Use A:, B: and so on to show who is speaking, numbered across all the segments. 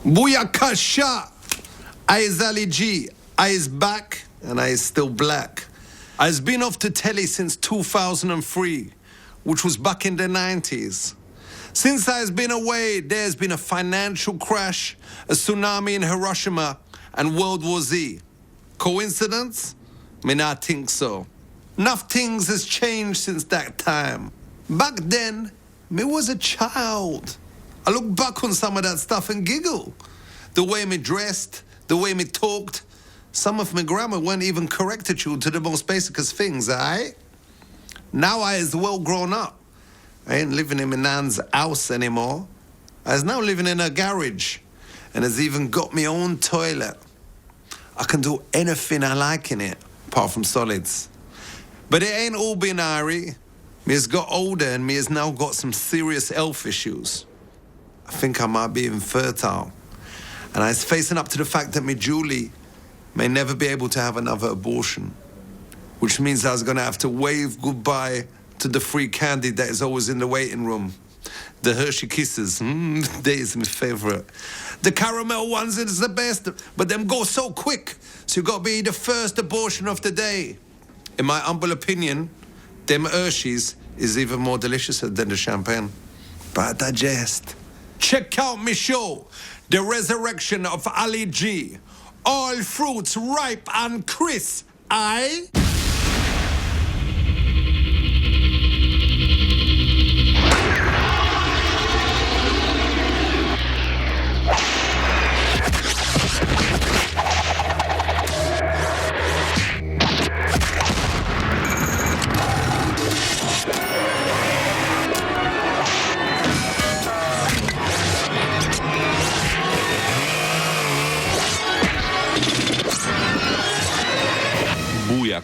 A: Booyakasha! I is Ali G. I is back and I is still black. I has been off to telly since 2003, which was back in the 90s. Since I has been away, there's been a financial crash, a tsunami in Hiroshima, and World War Z. Coincidence? Me not think so. Enough things has changed since that time. Back then, me was a child. I look back on some of that stuff and giggle. The way me dressed, the way me talked. Some of my grammar weren't even corrected to the most basicest things, aight? Now I is well grown up. I ain't living in my nan's house anymore. I is now living in a garage and has even got my own toilet. I can do anything I like in it, apart from solids. But it ain't all binary. Me has got older and me has now got some serious health issues. I think I might be infertile. And I was facing up to the fact that me Julie may never be able to have another abortion, which means I was going to have to wave goodbye to the free candy that is always in the waiting room. The Hershey Kisses, they is my favorite. The caramel ones is the best, but them go so quick, so you got to be the first abortion of the day. In my humble opinion, them Hershey's is even more delicious than the champagne. But I digest. Check out my show, The Rezurection of Ali G. All fruits ripe and crisp, aye?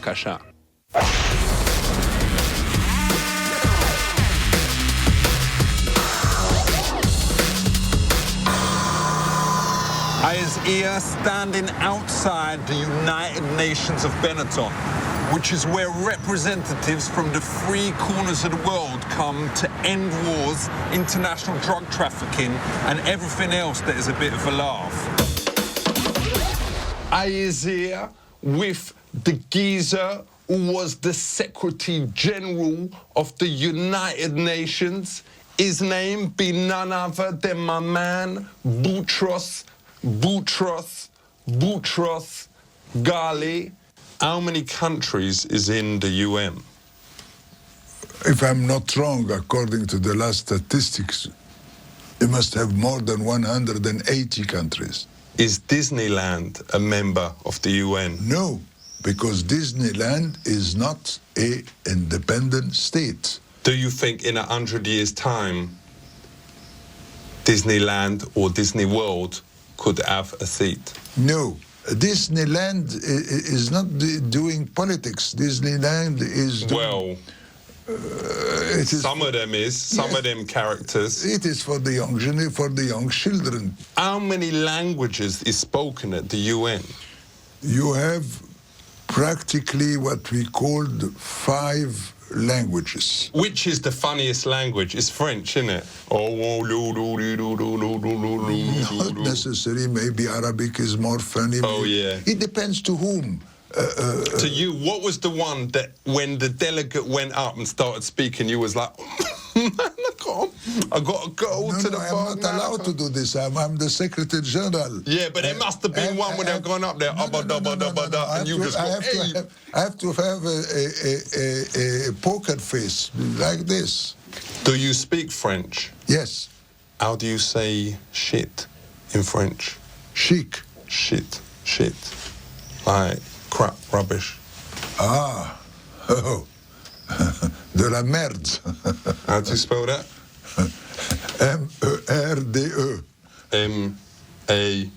B: Kasha.
C: I is here standing outside the United Nations of Benetton, which is where representatives from the three corners of the world come to end wars, international drug trafficking, and everything else that is a bit of a laugh. I is here with the geezer who was the Secretary General of the United Nations. His name be none other than my man, Boutros Ghali. How many countries is in the UN?
D: If I'm not wrong, according to the last statistics, it must have more than 180 countries.
C: Is Disneyland a member of the UN?
D: No, because Disneyland is not an independent state.
C: Do you think in 100 years' time, Disneyland or Disney World could have a seat?
D: No. Disneyland is not doing politics. Disneyland is doing...
C: Some of them is, some of them characters.
D: It is for the young children.
C: How many languages is spoken at the UN?
D: You have practically what we called 5 languages.
C: Which is the funniest language? It's French, isn't it?
D: Not necessarily. Maybe Arabic is more funny.
C: Oh, yeah.
D: It depends to whom.
C: To you, what was the one that when the delegate went up and started speaking, you was like, I got to go to the bar.
D: I'm not allowed to do this. I'm the Secretary General.
C: Yeah, but there must have been one when they've gone up there, and you just go, hey.
D: I have to have a poker face like this.
C: Do you speak French?
D: Yes.
C: How do you say shit in French?
D: Chic.
C: Shit. Like crap, rubbish.
D: Ah. Oh. De la merde.
C: How do you spell that?
D: M-E-R-D-E. M-A-R-D-E.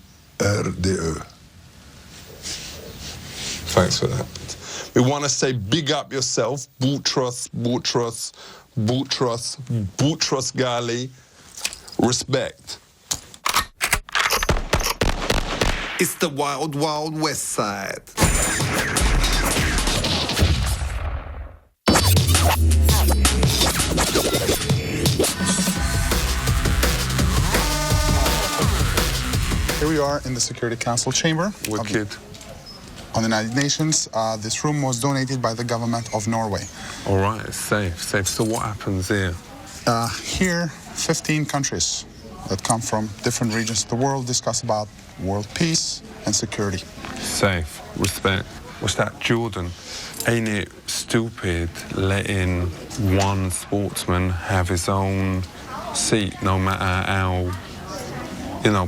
C: Thanks for that. We want to say big up yourself, Boutros Ghali. Respect.
A: It's the wild, wild west side.
B: Here we are in the Security Council chamber
C: Wicked.
B: on the United Nations. This room was donated by the government of Norway.
C: All right, it's safe, safe. So what happens here?
B: Here, 15 countries that come from different regions of the world discuss about world peace and security.
C: Safe, respect. What's that, Jordan? Ain't it stupid letting one sportsman have his own seat, no matter how,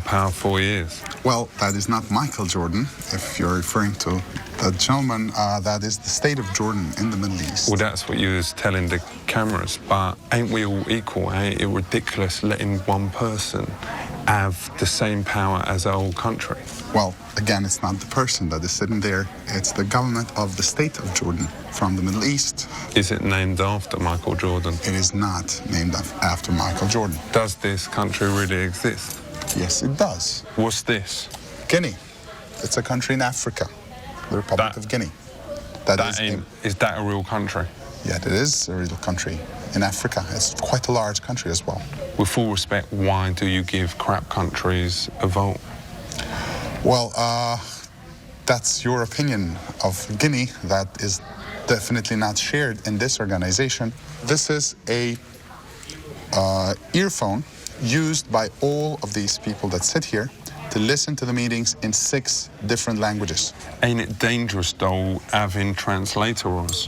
C: powerful he is?
B: Well, that is not Michael Jordan. If you're referring to that gentleman, that is the state of Jordan in the Middle East.
C: Well, that's what you was telling the cameras, but ain't we all equal? Ain't it ridiculous letting one person have the same power as a whole country?
B: Well, again, it's not the person that is sitting there. It's the government of the state of Jordan from the Middle East.
C: Is it named after Michael Jordan?
B: It is not named after Michael Jordan.
C: Does this country really exist?
B: Yes, it does.
C: What's this?
B: Guinea. It's a country in Africa, the Republic of Guinea.
C: Is that a real country?
B: Yeah, it is a real country in Africa. It's quite a large country as well.
C: With full respect, why do you give crap countries a vote?
B: Well, that's your opinion of Guinea. That is definitely not shared in this organization. This is a earphone used by all of these people that sit here to listen to the meetings in 6 different languages.
C: Ain't it dangerous, though, having translators?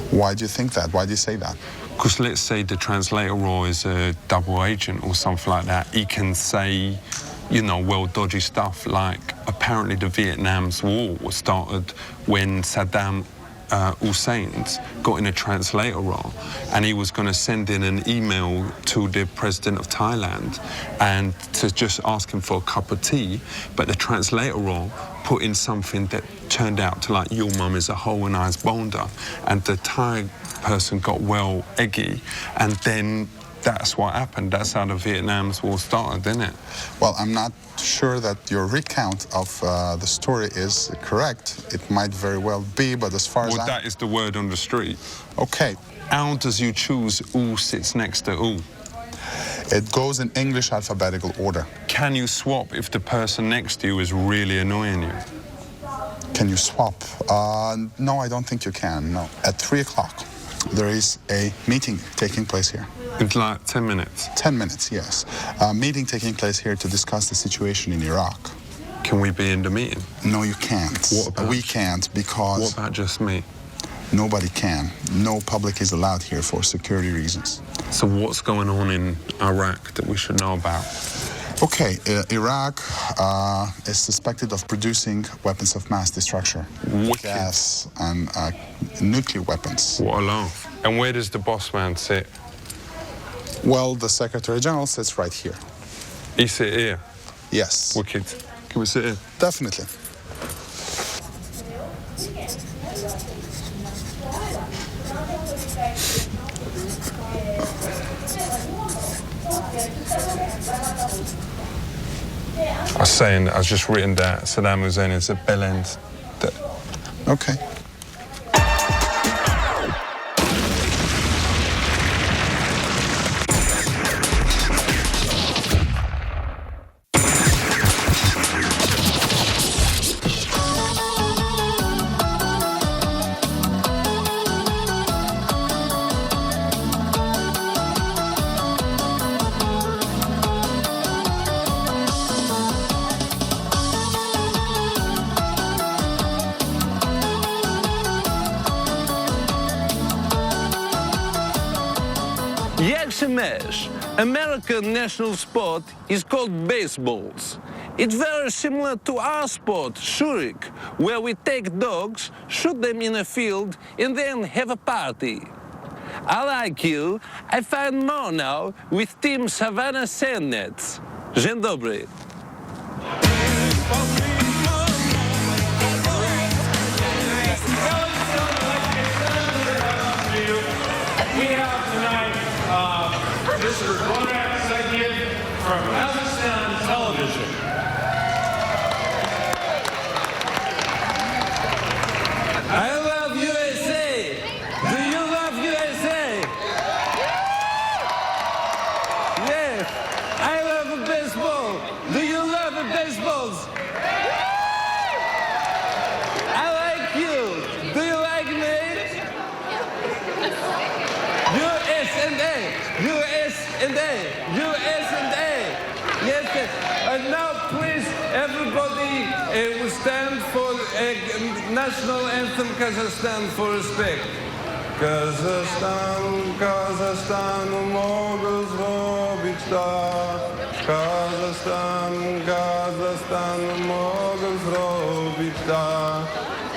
B: Why do you think that? Why do you say that?
C: Because let's say the translator is a double agent or something like that. He can say, well, dodgy stuff, like apparently the Vietnam's war was started when Saddam Hussein's got in a translator role, and he was going to send in an email to the president of Thailand and to just ask him for a cup of tea, but the translator role put in something that turned out to like, your mum is a whole and I's boulder, and the Thai person got well eggy, and then that's what happened. That's how the Vietnam's war started, didn't it?
B: Well, I'm not sure that your recount of the story is correct. It might very well be, but as far as
C: that is the word on the street.
B: Okay.
C: How does you choose who sits next to who?
B: It goes in English alphabetical order.
C: Can you swap if the person next to you is really annoying you?
B: Can you swap? No, I don't think you can, no. At 3 o'clock, there is a meeting taking place here.
C: It's like 10 minutes?
B: 10 minutes, yes. A meeting taking place here to discuss the situation in Iraq.
C: Can we be in the meeting?
B: No, you can't. We can't because...
C: What about just me?
B: Nobody can. No public is allowed here for security reasons.
C: So what's going on in Iraq that we should know about?
B: Okay, Iraq is suspected of producing weapons of mass destruction.
C: Wicked.
B: Gas and nuclear weapons.
C: What a laugh. And where does the boss man sit?
B: Well, the Secretary General sits right here.
C: He sit here?
B: Yes.
C: Wicked. Can we sit here?
B: Definitely.
C: I was saying, I was just written that Saddam Hussein is a bell end.
B: Okay.
E: American national sport is called baseballs. It's very similar to our sport, Shurик, where we take dogs, shoot them in a field, and then have a party. I like you. I find more now with Team Savannah Sandnets. Dzień dobry.
F: This is Borat Sagiv from Kazakhstan television.
E: I love USA. Do you love USA? Yes. I love baseball. Do you love the baseballs. I like you. Do you like me? USA, USA, USA. Yes, yes. Now, please, everybody, will stand for national anthem Kazakhstan for respect. Kazakhstan, Kazakhstan, mogę zrobić tak. Kazakhstan, Kazakhstan, mogę zrobić tak.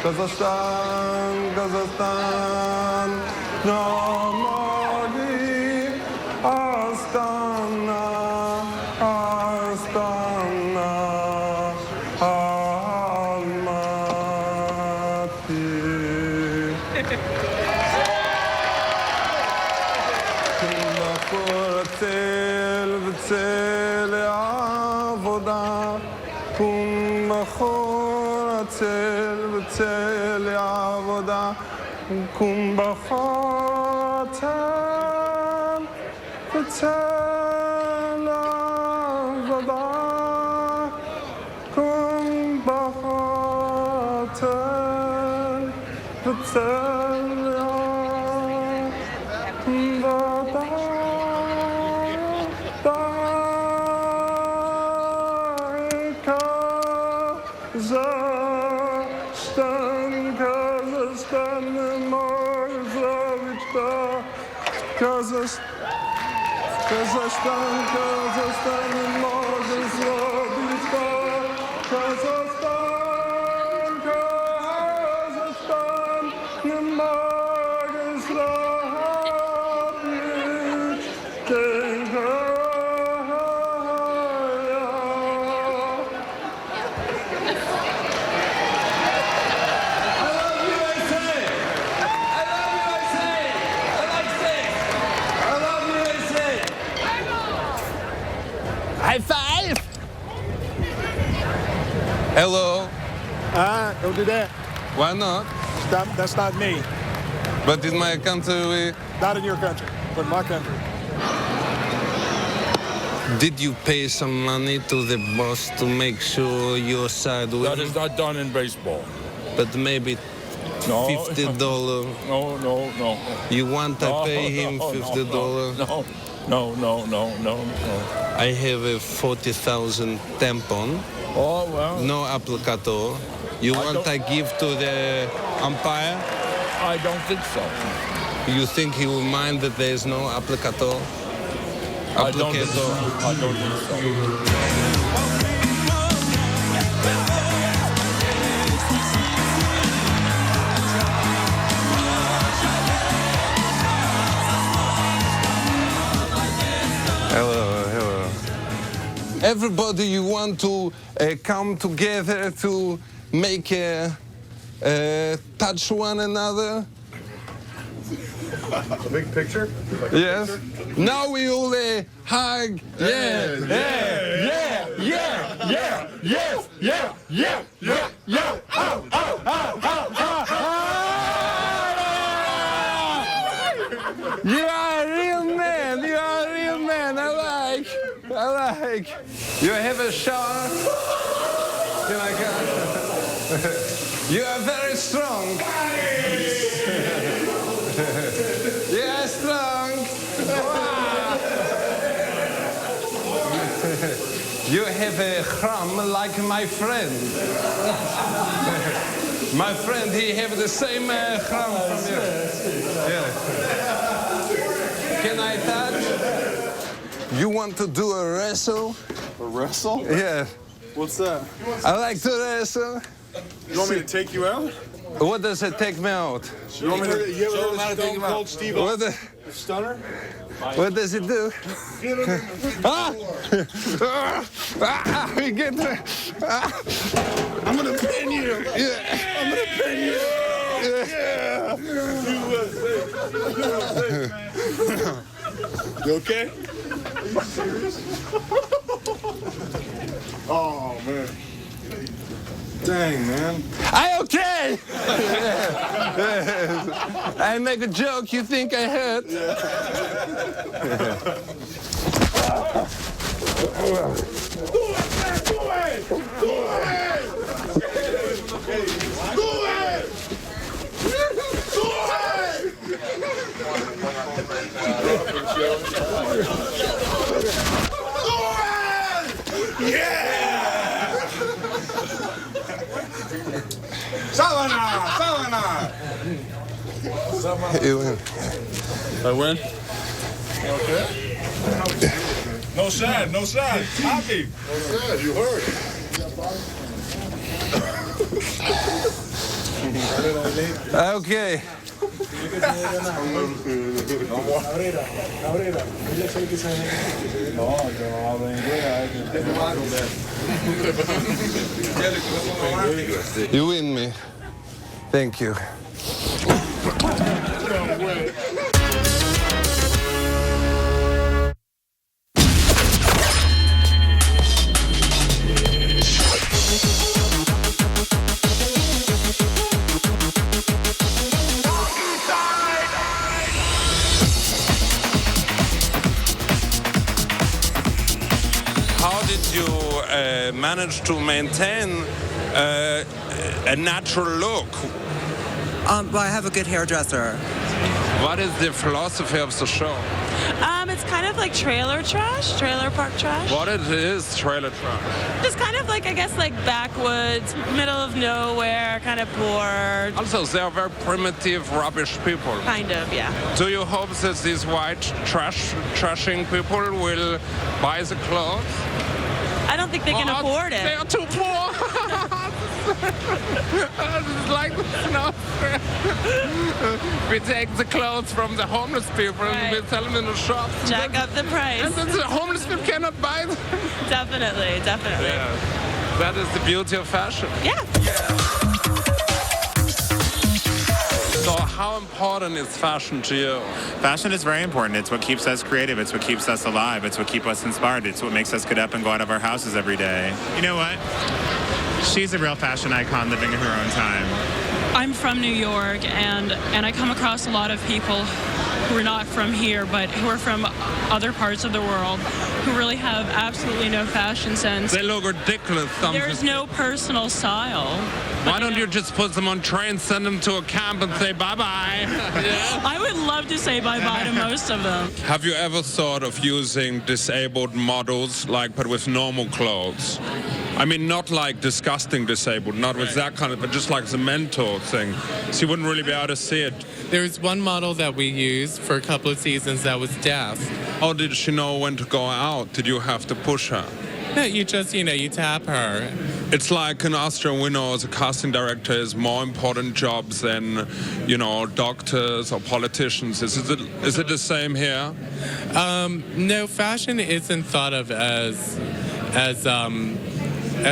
E: Kazakhstan, Kazakhstan, no mogę Astana, Astana, Almaty. בצל העבודה, קום בחור הצל בצל העבודה, קום בחור הצל בצל העבודה, קום בחור הצל בצל העבודה. Kazakhstan, Kazakhstan, Kazakhstan, Kazakhstan, Kazakhstan, High five! Hello.
G: Don't do that.
E: Why not?
G: Stop. That's not me.
E: But in my country,
G: Not in your country, but my country.
E: did you pay some money to the boss to make sure your side
H: That
E: wins?
H: is not done in baseball.
E: But maybe
H: No.
E: $50.
H: No.
E: You want to
H: No,
E: pay him $50?
H: No.
E: I have a 40,000 tampon,
H: Oh, well,
E: no applicator. You want
H: don't-
E: to give to the umpire?
H: I don't think so.
E: You think he will mind that there is no applicator?
H: I don't think so.
E: Hello. Everybody, you want to come together to make touch one another?
G: A big picture?
E: Yes. Now we all hug. Yeah. You are a real man. You are a real man. I like. You have a shower. Can I come? You are very strong. You are strong. Wow. You have a hum like my friend. My friend, he have the same hum from you. Yeah. Can I touch? You want to do a wrestle?
G: A wrestle?
E: Yeah.
G: What's that?
E: I like to wrestle.
G: You want me to take you out?
E: What does it take me out?
G: You want me to? You ever heard of Stone Cold Steve Austin? The Stunner?
E: What does it do? We get there.
G: I'm gonna pin you.
E: Yeah.
G: I'm gonna pin you.
E: Yeah.
G: USA, man. You okay? Are you serious? Oh man. Dang, man.
E: I okay. I make a joke. You think I hurt?
G: Do it, man, do it! You win. I win?
H: Okay. No sad, no sad. Happy.
G: No sad, you heard.
A: Okay.
G: You win me.
A: Thank you.
E: How did you manage to maintain a natural look?
I: Well, I have a good hairdresser.
E: What is the philosophy of the show?
J: It's kind of like trailer trash, trailer park trash.
E: What it is, trailer trash.
J: It's kind of like, I guess, like backwoods, middle of nowhere, kind of poor.
E: Also, they are very primitive, rubbish people.
J: Kind of, yeah.
E: Do you hope that these white trashing people will buy the clothes?
J: I don't think they can afford it.
E: They are too poor. It's like we take the clothes from the homeless people and we sell them in the shops.
J: Jack up the price.
E: And then the homeless people cannot buy them.
J: Definitely, definitely.
E: Yeah. That is the beauty of fashion.
J: Yeah.
E: So how important is fashion to you?
K: Fashion is very important. It's what keeps us creative. It's what keeps us alive. It's what keeps us inspired. It's what makes us get up and go out of our houses every day. You know what? She's a real fashion icon living in her own time.
L: I'm from New York, and I come across a lot of people who are not from here, but who are from other parts of the world, who really have absolutely no fashion sense.
E: They look ridiculous.
L: There's no personal style.
E: Why don't you just put them on trains, send them to a camp and say bye-bye? Yeah.
L: I would love to say bye-bye to most of them.
E: Have you ever thought of using disabled models, like, but with normal clothes? I mean, not like disgusting disabled, not with that kind of, but just like the mentor thing. So you wouldn't really be able to see it.
M: There was one model that we used for a couple of seasons that was deaf.
E: How did she know when to go out? Did you have to push her?
M: No, you just, you tap her.
E: It's like in Austria, we know as a casting director is more important jobs than, doctors or politicians. Is it the same here?
M: No, fashion isn't thought of as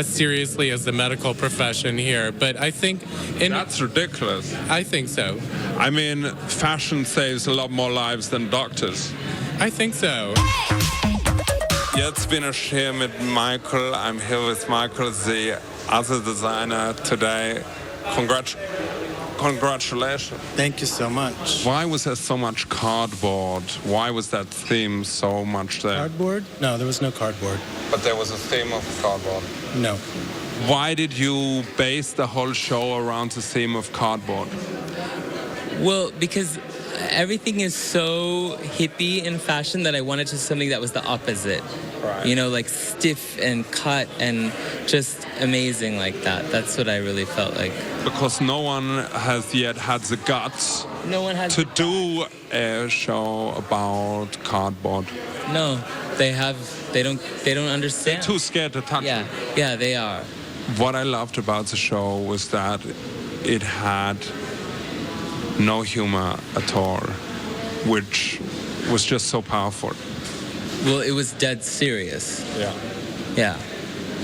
M: seriously as the medical profession here, but I think...
E: That's ridiculous.
M: I think so.
E: I mean, fashion saves a lot more lives than doctors.
M: I think so.
E: Jetzt bin ich hier mit Michael. I'm here with Michael, the other designer today. Congratulations.
N: Thank you so much.
E: Why was there so much cardboard? Why was that theme so much there?
N: Cardboard? No, there was no cardboard.
E: But there was a theme of cardboard.
N: No.
E: Why did you base the whole show around the theme of cardboard?
O: Well, because everything is so hippie in fashion that I wanted to something that was the opposite.
E: Right.
O: Like stiff and cut and just amazing like that. That's what I really felt like.
E: Because no one has yet had the guts to do a show about cardboard.
O: No, they don't understand.
E: They're too scared to touch it.
O: Yeah, they are.
E: What I loved about the show was that it had no humor at all, which was just so powerful.
O: Well, it was dead serious.
E: Yeah.
O: Yeah.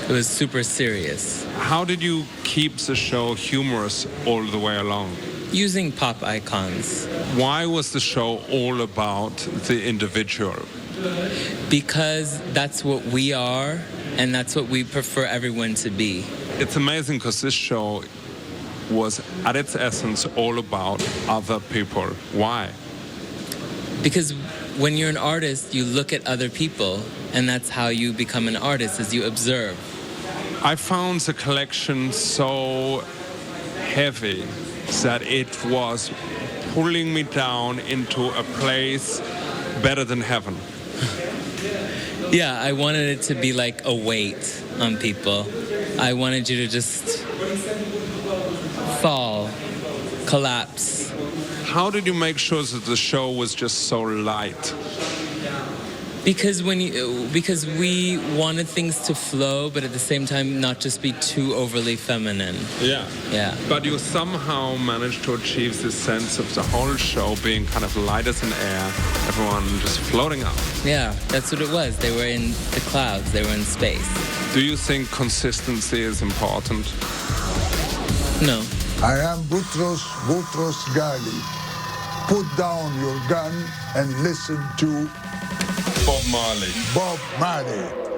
O: It was super serious.
E: How did you keep the show humorous all the way along?
O: Using pop icons.
E: Why was the show all about the individual?
O: Because that's what we are, and that's what we prefer everyone to be.
E: It's amazing because this show was, at its essence, all about other people. Why?
O: Because when you're an artist, you look at other people, and that's how you become an artist, is you observe.
E: I found the collection so heavy that it was pulling me down into a place better than heaven.
O: Yeah, I wanted it to be like a weight on people. I wanted you to just fall, collapse,
C: How did you make sure that the show was just so light?
O: Because because we wanted things to flow, but at the same time not just be too overly feminine.
C: Yeah.
O: Yeah.
C: But you somehow managed to achieve this sense of the whole show being kind of light as an air, everyone just floating up.
O: Yeah, that's what it was. They were in the clouds, they were in space.
C: Do you think consistency is important?
O: No.
D: I am Boutros Ghali. Put down your gun and listen to
C: Bob Marley.
D: Bob Marley.